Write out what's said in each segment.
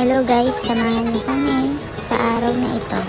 Hello guys, samahan niyo kami sa araw na ito.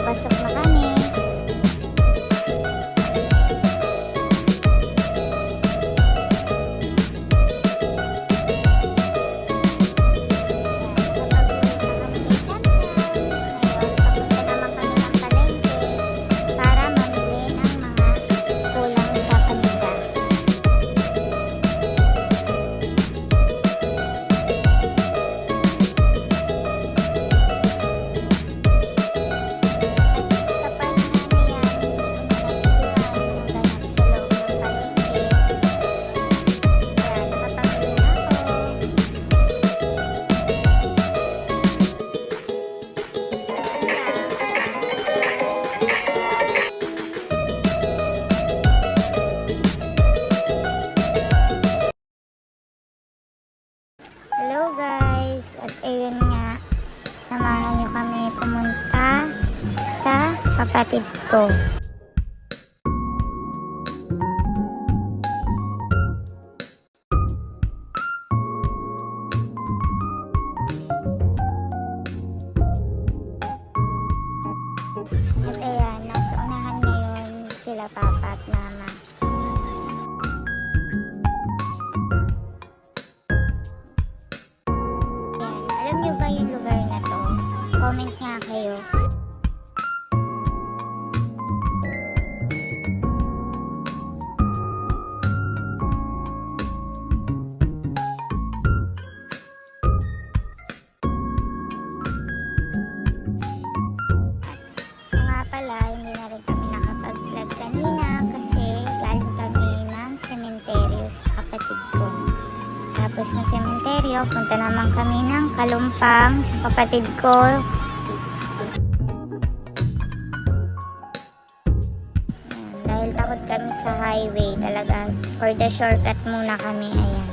Pasok na kami. Hello guys, at ayun nga, samahan niyo kami pumunta sa kapatid ko. At ayan, nasa unahan ngayon sila papa at mama. Alam niyo ba yung lugar na to? Comment nga kayo. Nga pala, hindi na rin kami nakapag-vlog kanina kasi galing kami ng sementeryo sa kapatid ko. Tapos ng sementeryo, punta naman kami ng Kalumpang sa kapatid ko. Ayan, dahil takot kami sa highway talaga, for the shortcut muna kami. Ayan.